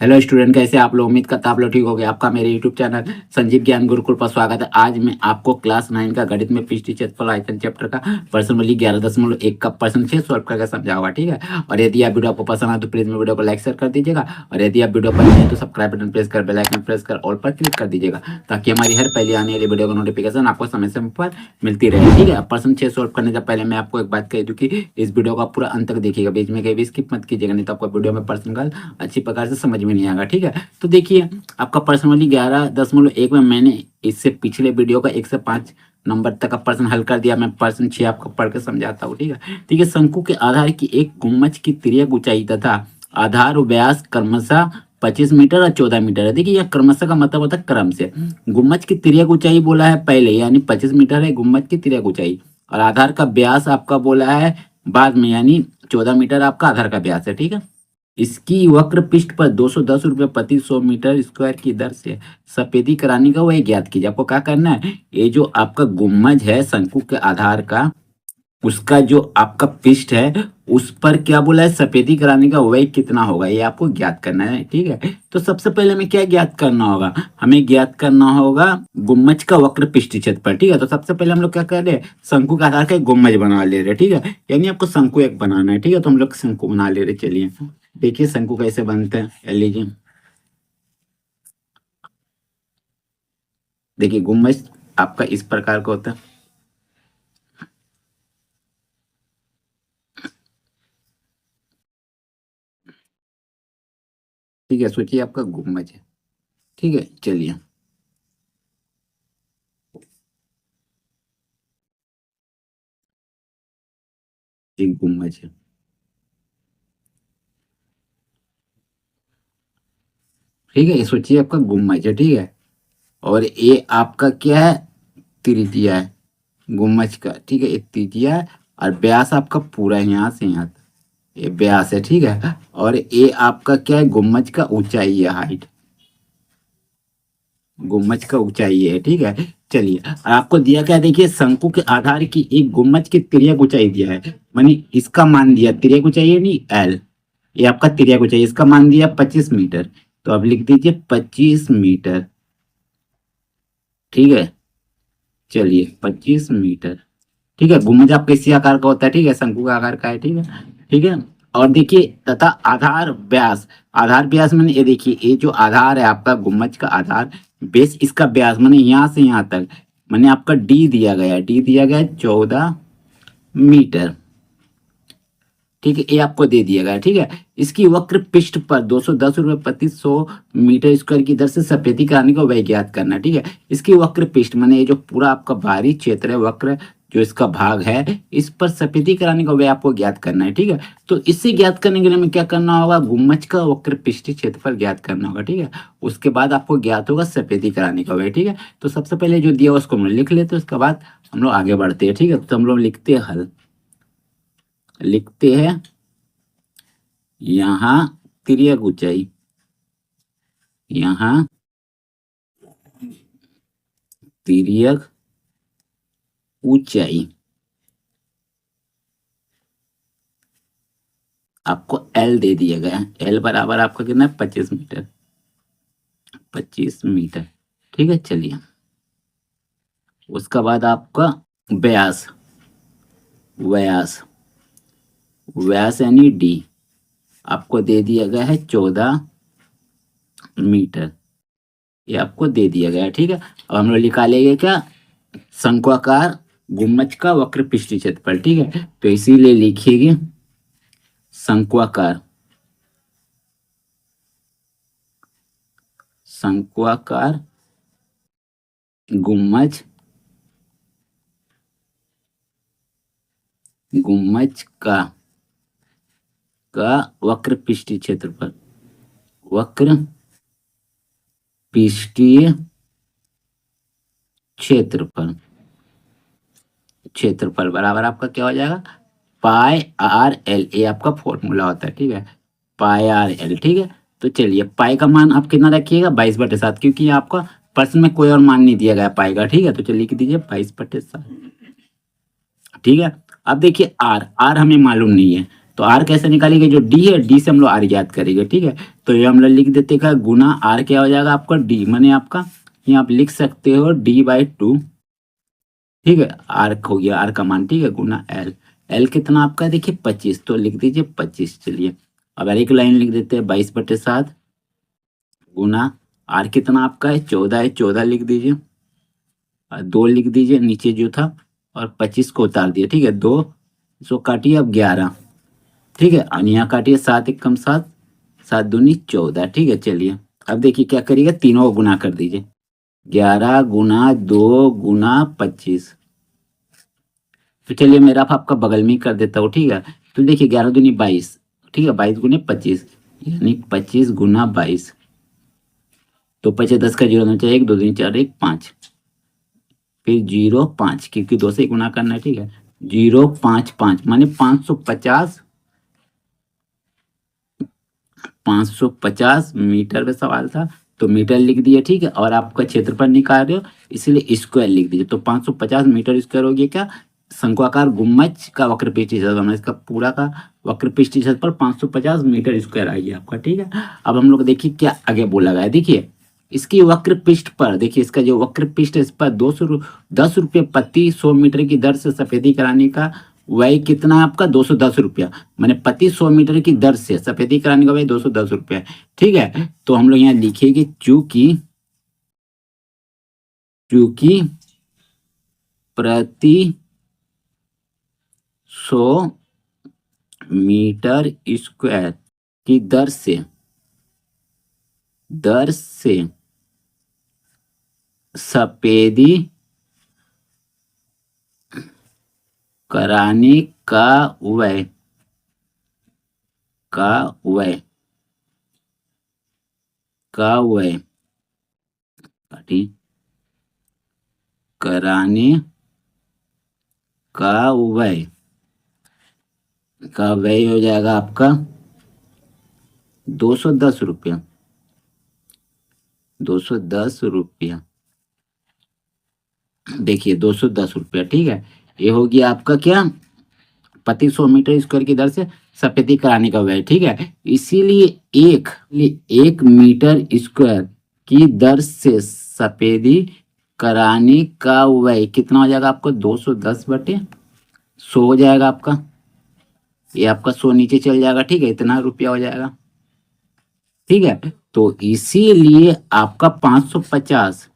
Hello student, कैसे आप लोग? उम्मीद करता आप लोग ठीक हो गए। आपका मेरे यूट्यूब चैनल संजीव ज्ञान गुरुकुल पर स्वागत है। आज मैं आपको क्लास 9 का गणित में पृष्ठीय क्षेत्रफल आयतन चैप्टर का प्रश्न नंबर 11.1 का प्रश्न 6 सॉल्व करके समझाऊंगा, ठीक है। और यदि आप वीडियो आपको पसंद आए तो प्लीज मेरे वीडियो को लाइक शेयर कर दीजिएगा। और यदि आप वीडियो पर नए हैं तो सब्सक्राइब बटन प्रेस कर बेल आइकन प्रेस कर ऑल पर क्लिक कर दीजिएगा, ताकि हमारी हर पहले आने वाली वीडियो का नोटिफिकेशन आपको समय समय पर मिलती रहे, ठीक है। प्रश्न 6 सॉल्व करने से पहले मैं आपको एक बात कह दूं कि इस वीडियो को आप पूरा अंत तक देखिएगा, बीच में कहीं भी स्किप मत कीजिएगा, नहीं तो आपको वीडियो में प्रश्न का अच्छी प्रकार से समझ में नहीं आएगा, ठीक है। तो देखिए, आपका प्रश्न वाली 11.1 में मैंने इससे पिछले वीडियो का 1 से 5 नंबर तक का प्रश्न हल कर दिया। मैं प्रश्न 6 आपको पढ़ के समझाता हूँ, ठीक है। ठीक है, शंकु के आधार की एक गुम्मज की तिर्यक ऊंचाई तथा आधार व्यास क्रमशः 25 मीटर और 14 मीटर है। देखिए, यह क्रमशः का मतलब होता है क्रम से। गुम्मज की तिर्यक ऊंचाई बोला है पहले, यानी 25 मीटर है गुम्मज की तिर्यक ऊंचाई, और आधार का व्यास आपका बोला है बाद में, यानी 14 मीटर आपका आधार का व्यास है, ठीक है। इसकी वक्र पृष्ठ पर 210 रुपये प्रति 100 मीटर स्क्वायर की दर से सफेदी कराने का वही ज्ञात कीजिए। आपको क्या करना है, ये जो आपका गुम्मज है शंकु के आधार का, उसका जो आपका पृष्ठ है उस पर क्या बोला है, सफेदी कराने का वही कितना होगा, ये आपको ज्ञात करना है, ठीक है। तो सबसे पहले हमें क्या ज्ञात करना होगा, हमें ज्ञात करना होगा गुम्मज का वक्र पृष्ठीय क्षेत्रफल, ठीक है। तो सबसे पहले हम लोग क्या कर रहे हैं, शंकु के आधार का एक गुम्मज बना ले रहे हैं, ठीक है। यानी आपको शंकु एक बनाना है, ठीक है। तो हम लोग शंकु बना ले रहे, चलिए देखिए शंकु कैसे बनते हैं। लीजिए, देखिए गुम्बज आपका इस प्रकार का होता है, ठीक है। सोचिए आपका गुम्बज है, ठीक है। चलिए, एक गुम्बज है, ठीक है। ये सोचिए आपका गुम्बज है, ठीक है। और ये आपका क्या है, त्रिज्या है गुम्बज का, ठीक है। एक त्रिज्या है और व्यास आपका पूरा यहाँ से यहाँ तक ये व्यास है, ठीक है। और ये आपका क्या है, गुम्बज का ऊंचाई है, हाइट, गुम्बज का ऊंचाई है, ठीक है। चलिए, और आपको दिया क्या है, देखिए शंकु के आधार की एक गुम्बज की तिर्यक ऊंचाई दिया है, मानी इसका मान दिया, तिर्यक ऊंचाई है नहीं एल, ये आपका तिर्यक ऊंचाई, इसका मान दिया 25 मीटर। तो अब लिख दीजिए 25 मीटर, ठीक है। चलिए 25 मीटर, ठीक है। गुम्बज आपके इसी आकार का होता है, ठीक है, शंकु का आकार का है, ठीक है, ठीक है। और देखिए तथा आधार व्यास, आधार व्यास मैंने ये देखिए, ये जो आधार है आपका गुम्बज का आधार बेस, इसका व्यास मैंने यहाँ से यहाँ तक मैंने आपका डी दिया गया, डी दिया गया 14 मीटर, ठीक है। ये आपको दे दिया गया, ठीक है। इसकी वक्र पृष्ठ पर 210 रुपये प्रति 100 मीटर स्क्वायर की दर से सफेदी कराने को वह ज्ञात करना, ठीक है। इसकी वक्र पृष्ठ माने ये जो पूरा आपका बाहरी क्षेत्र है, वक्र जो इसका भाग है, इस पर सफेदी कराने का वह आपको ज्ञात करना है, ठीक है। तो इससे ज्ञात करने के लिए हमें क्या करना होगा, गुम्बज का वक्र पृष्ठीय क्षेत्रफल ज्ञात करना होगा, ठीक है। उसके बाद आपको ज्ञात होगा सफेदी कराने का वह, ठीक है। तो सबसे पहले जो दिया उसको हम लोग लिख लेते हैं, उसके बाद हम लोग आगे बढ़ते हैं, ठीक है। तो हम लोग लिखते हैं हल, लिखते हैं यहाँ तिर्यक ऊंचाई, यहाँ तिर्यक ऊंचाई आपको एल दे दिया गया है, एल बराबर आपका कितना है, 25 मीटर, 25 मीटर, ठीक है। चलिए, उसका बाद आपका व्यास, व्यास, व्यास यानी डी आपको दे दिया गया है 14 मीटर, ये आपको दे दिया गया है, ठीक है। अब हम लोग निकालेंगे क्या, शंक्वाकार गुम्बज का वक्र पृष्ठीय क्षेत्रफल, ठीक है। तो इसीलिए लिखिएगा शंक्वाकार, शंक्वाकार गुम्बज, गुम्बज का वक्र पृष्ठीय क्षेत्रफल, वक्र पृष्ठीय क्षेत्रफल, क्षेत्रफल बराबर आपका क्या हो जाएगा, पाई आर एल, ये आपका फॉर्मूला होता है, ठीक है, पाई आर एल, ठीक है। तो चलिए पाई का मान आप कितना रखिएगा, 22/7, क्योंकि आपका प्रश्न में कोई और मान नहीं दिया गया पाई का, ठीक है। तो चलिए लिख दीजिए 22/7, ठीक है। अब देखिए आर, आर हमें मालूम नहीं है, तो आर कैसे निकालेंगे, जो डी है डी से हम लोग आर ज्ञात करेंगे, ठीक है। तो ये हम लोग लिख देते का गुना आर क्या हो जाएगा आपका डी, माने आपका यहाँ आप लिख सकते हो D/2। ठीक है, आर हो गया, आर का मान, ठीक है, गुना एल। एल कितना आपका है देखिए 25, तो लिख दीजिए 25। चलिए अब एक लाइन लिख देते हैं 22/7 गुना आर कितना आपका है 14 है, 14 लिख दीजिए और 2 लिख दीजिए नीचे जो था और 25 को उतार दिया। ठीक है, 2 सो काटिए अब 11। ठीक है, और यहाँ काटिए 7 1 कम 7, 7 दूनी 14। ठीक है, चलिए अब देखिए क्या करिएगा, तीनों को गुना कर दीजिए, 11 गुना 2 गुना 25। तो चलिए मैं रफ आपका बगल में ही कर देता हूँ। ठीक है, तो देखिए 11 दूनी 22, ठीक है, 22 गुने 25 यानी 25 गुना 22। तो 25 10 का 0 चाहिए, 1 2 3 4 1 5, फिर 0 5 क्योंकि 2 से गुना करना है। ठीक है, 0 5 5 माने 550, 550 मीटर पे सवाल था तो मीटर लिख दिए। ठीक है, और आपका क्षेत्रफल निकाल रहे हो इसलिए स्क्वायर लिख दीजिए। तो 550 मीटर स्क्वायर हो गया क्या, शंक्वाकार गुम्बज का वक्रपृष्ठीय क्षेत्रफल, इसका पूरा का वक्रपृष्ठीय क्षेत्रफल 550 मीटर स्क्वायर आ गया आपका। ठीक है, अब हम लोग देखिए क्या आगे बोला गया है। देखिए इसकी वक्र पृष्ठ पर, देखिए इसका जो वक्र पृष्ठ है इस पर 10 रुपये प्रति 100 मीटर की दर से सफेदी कराने का व्यय कितना है आपका 210 रुपया, मैंने प्रति 100 मीटर की दर से सफेदी कराने का व्यय 210 रुपया। ठीक है, तो हम लोग यहाँ लिखेंगे चूंकि प्रति 100 मीटर स्क्वायर की दर से सफेदी कराने का व्यय कराने का व्यय हो जाएगा आपका 210 रुपया, 210 रुपया। देखिए 210 रुपया। ठीक है, ये हो गया आपका क्या, प्रति 100 मीटर स्क्वायर की दर से सफेदी कराने का व्यय। ठीक है, इसीलिए एक मीटर स्क्वायर की दर से सफेदी कराने का व्यय कितना हो जाएगा आपको 210/100 हो जाएगा आपका। ये आपका 100 नीचे चल जाएगा। ठीक है, इतना रुपया हो जाएगा। ठीक है, तो इसीलिए आपका 550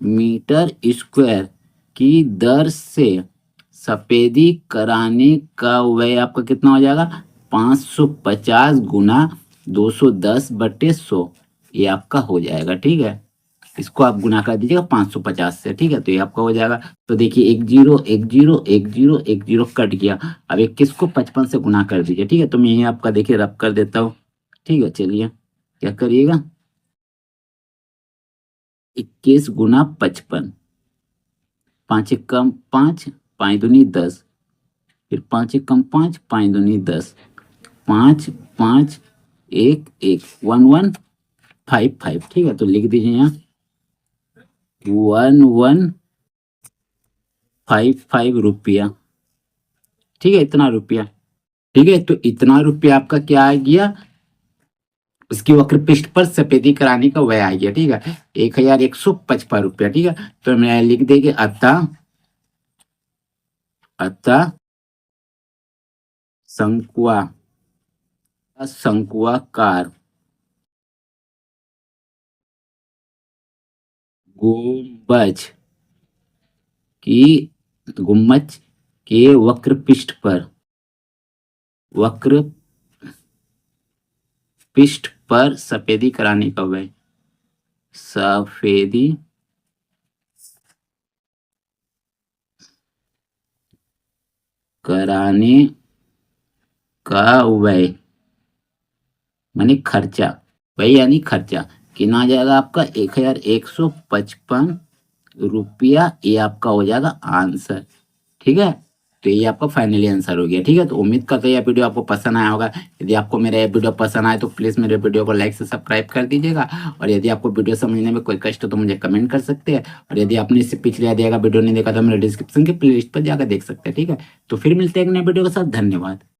मीटर स्क्वायर की दर से सफेदी कराने का व्यय आपका कितना हो जाएगा 550 गुना 210/100, ये आपका हो जाएगा। ठीक है, इसको आप गुना कर दीजिएगा 550 से। ठीक है, तो ये आपका हो जाएगा। तो देखिए 1 0 1 0 1 0 1 0 कट गया। अब 21 को 55 से गुना कर दीजिए। ठीक है, तो मैं यही आपका देखिए रब कर देता हूँ। ठीक है, चलिए क्या करिएगा 21 गुना 55, 5 1 कम 5, 5 दूनी 10, फिर 5 1 कम 5, 5 दूनी 10, 5 5 1 1 1 1 5 5। ठीक है, तो लिख दीजिए यहाँ 1155 रुपया। ठीक है, इतना रुपया। ठीक है, तो इतना रुपया आपका क्या आ गया, उसकी वक्र पृष्ठ पर सफेदी कराने का व्यय आ गया। ठीक है, 1155 रुपया। ठीक है, तो मैं लिख देंगे अतः शंक्वाकार गुम्बज के वक्र पृष्ठ पर सफेदी कराने का व्यय माने खर्चा, वही यानी खर्चा कितना आ जाएगा आपका 1155 रुपया। ये आपका हो जाएगा आंसर। ठीक है, तो ये आपका फाइनली आंसर हो गया। ठीक है, तो उम्मीद करते हैं यह वीडियो आपको पसंद आया होगा। यदि आपको मेरा ये वीडियो पसंद आए तो प्लीज़ मेरे वीडियो को लाइक से सब्सक्राइब कर दीजिएगा। और यदि आपको वीडियो समझने में कोई कष्ट हो तो मुझे कमेंट कर सकते हैं। और यदि आपने इससे पिछले दिया वीडियो नहीं देखा तो मेरे डिस्क्रिप्शन के प्लेलिस्ट पर जाकर देख सकते हैं। ठीक है, तो फिर मिलते हैं एक नए वीडियो के साथ। धन्यवाद।